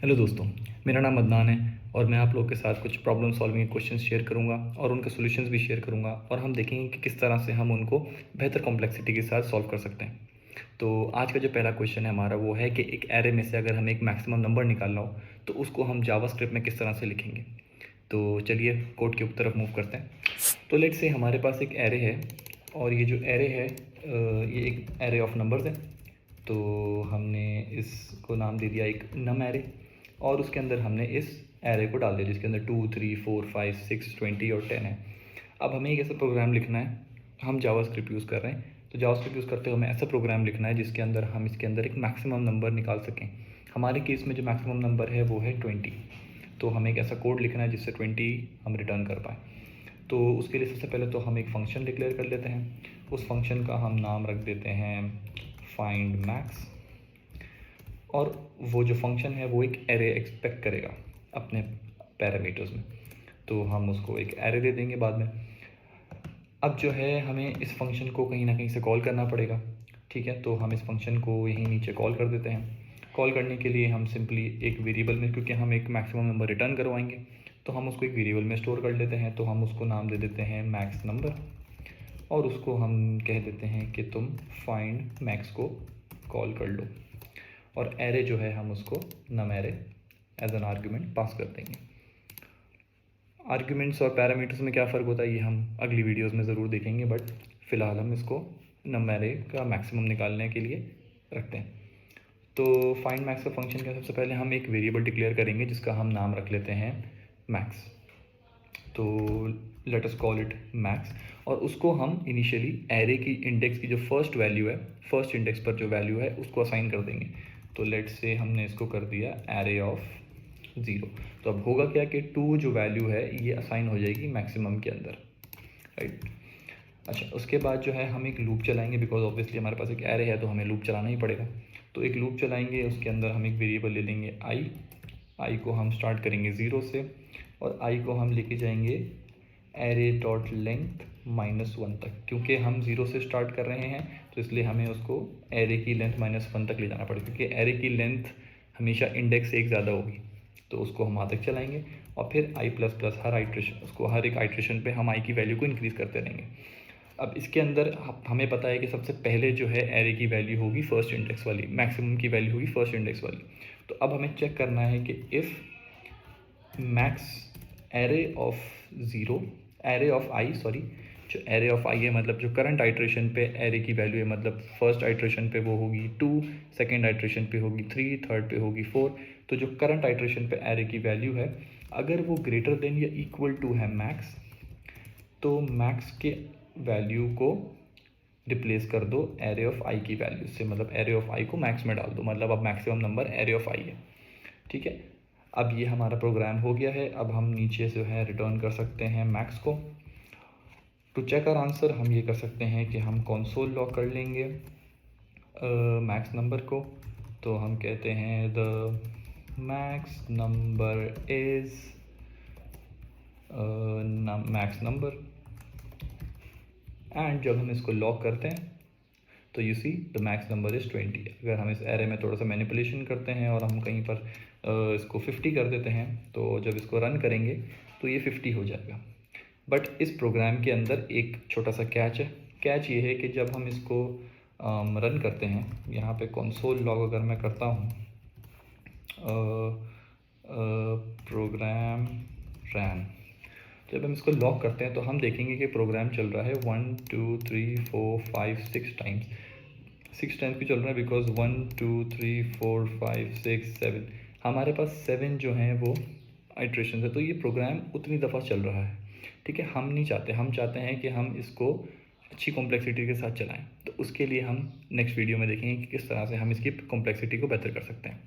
Hello दोस्तों, मेरा नाम अदनान है और मैं आप लोगों के साथ कुछ प्रॉब्लम सॉल्विंग क्वेश्चंस शेयर करूंगा और उनके सॉल्यूशंस भी शेयर करूंगा और हम देखेंगे कि किस तरह से हम उनको बेहतर कॉम्प्लेक्सिटी के साथ सॉल्व कर सकते हैं। तो आज का जो पहला क्वेश्चन है हमारा वो है कि एक एरे में से अगर हमें एक मैक्सिमम नंबर निकालना हो तो उसको हम जावास्क्रिप्ट में किस तरह से लिखेंगे। तो चलिए कोड की तरफ मूव करते हैं। तो लेट्स से हमारे पास एक एरे है और ये जो एरे है ये एक एरे ऑफ नंबर्स है। तो हमने इसको नाम दे दिया एक नम एरे और उसके अंदर हमने इस एरे को डाल दिया जिसके अंदर 2, 3, 4, 5, 6, 20 और 10 है। अब हमें एक ऐसा प्रोग्राम लिखना है, हम जावास्क्रिप्ट यूज़ कर रहे हैं तो जावास्क्रिप्ट यूज़ करते हुए हमें ऐसा प्रोग्राम लिखना है जिसके अंदर हम इसके अंदर एक मैक्सिमम नंबर निकाल सकें। हमारे केस में जो मैक्सिमम नंबर है वो है 20। तो हमें एक ऐसा कोड लिखना है जिससे 20 हम रिटर्न कर पाएँ। तो उसके लिए सबसे पहले तो हम एक फ़ंक्शन डिक्लेयर कर लेते हैं। उस फंक्शन का हम नाम रख देते हैं फाइंड मैक्स और वो जो फंक्शन है वो एक एरे एक्सपेक्ट करेगा अपने पैरामीटर्स में, तो हम उसको एक एरे दे देंगे बाद में। अब जो है हमें इस फंक्शन को कहीं ना कहीं से कॉल करना पड़ेगा, ठीक है। तो हम इस फंक्शन को यहीं नीचे कॉल कर देते हैं। कॉल करने के लिए हम सिंपली एक वेरिएबल में, क्योंकि हम एक मैक्सिमम नंबर रिटर्न करवाएंगे तो हम उसको एक वेरिएबल में स्टोर कर लेते हैं। तो हम उसको नाम दे देते हैं मैक्स नंबर और उसको हम कह देते हैं कि तुम फाइंड मैक्स को कॉल कर लो और एरे जो है हम उसको num array as an argument pass कर देंगे। आर्ग्यूमेंट्स और पैरामीटर्स में क्या फ़र्क होता है ये हम अगली वीडियोस में ज़रूर देखेंगे, बट फ़िलहाल हम इसको नम एरे का मैक्सिमम निकालने के लिए रखते हैं। तो फाइंड मैक्स का फंक्शन क्या, सबसे पहले हम एक वेरिएबल डिक्लेयर करेंगे जिसका हम नाम रख लेते हैं मैक्स। तो let us call it max और उसको हम इनिशियली एरे की इंडेक्स की जो फर्स्ट वैल्यू है, फर्स्ट इंडेक्स पर जो वैल्यू है उसको असाइन कर देंगे। तो लेट से हमने इसको कर दिया एरे ऑफ 0। तो अब होगा क्या कि 2 जो वैल्यू है ये असाइन हो जाएगी मैक्सिमम के अंदर, राइट। अच्छा, उसके बाद जो है हम एक लूप चलाएंगे, बिकॉज ऑब्वियसली हमारे पास एक एरे है तो हमें लूप चलाना ही पड़ेगा। तो एक लूप चलाएंगे, उसके अंदर हम एक वेरिएबल ले लेंगे आई को हम स्टार्ट करेंगे 0 से और आई को हम लेके जाएंगे एरे डॉट लेंथ -1 तक। क्योंकि हम 0 से स्टार्ट कर रहे हैं तो इसलिए हमें उसको एरे की लेंथ -1 तक ले जाना पड़ेगा, क्योंकि एरे की लेंथ हमेशा इंडेक्स से एक ज़्यादा होगी। तो उसको हम वहाँ तक चलाएंगे और फिर आई प्लस प्लस हर आइट्रेशन, उसको हर एक आइट्रेशन पे हम आई की वैल्यू को इंक्रीज़ करते रहेंगे। अब इसके अंदर हमें पता है कि सबसे पहले जो है एरे की वैल्यू होगी फर्स्ट इंडेक्स वाली, मैक्सिमम की वैल्यू होगी फर्स्ट इंडेक्स वाली। तो अब हमें चेक करना है कि if max array of 0, array of I, sorry, जो एरे ऑफ आई है मतलब जो करंट आइट्रेशन पे एरे की वैल्यू है, मतलब फर्स्ट आइट्रेशन पे वो होगी 2, सेकेंड आइट्रेशन पे होगी 3, थर्ड पे होगी 4। तो जो करंट आइट्रेशन पे एरे की वैल्यू है अगर वो ग्रेटर देन या इक्वल टू है मैक्स, तो मैक्स के वैल्यू को रिप्लेस कर दो एरे ऑफ आई की वैल्यू से, मतलब एरे ऑफ आई को मैक्स में डाल दो, मतलब अब मैक्सिमम नंबर एरे ऑफ आई है, ठीक है। अब ये हमारा प्रोग्राम हो गया है। अब हम नीचे जो है रिटर्न कर सकते हैं मैक्स को। टू चेक आवर आंसर हम ये कर सकते हैं कि हम कंसोल लॉग कर लेंगे मैक्स नंबर को। तो हम कहते हैं the max number is max number, and जब हम इसको लॉक करते हैं तो you see the max number is 20। अगर हम इस एरे में थोड़ा सा मैनिपुलेशन करते हैं और हम कहीं पर इसको 50 कर देते हैं तो जब इसको रन करेंगे तो ये 50 हो जाएगा। बट इस प्रोग्राम के अंदर एक छोटा सा कैच है। कैच ये है कि जब हम इसको रन करते हैं, यहाँ पे कंसोल लॉग अगर मैं करता हूँ प्रोग्राम रन, जब हम इसको लॉक करते हैं तो हम देखेंगे कि प्रोग्राम चल रहा है 1 2 3 4 5 6 टाइम्स। 6 टाइम्स भी चल रहा है बिकॉज 1 2 3 4 5 6 7, हमारे पास 7 जो हैं वो आइट्रेशन है। तो ये प्रोग्राम उतनी दफ़ा चल रहा है, ठीक है। हम नहीं चाहते, हम चाहते हैं कि हम इसको अच्छी कॉम्प्लेक्सिटी के साथ चलाएं। तो उसके लिए हम नेक्स्ट वीडियो में देखेंगे कि किस तरह से हम इसकी कॉम्प्लेक्सिटी को बेहतर कर सकते हैं।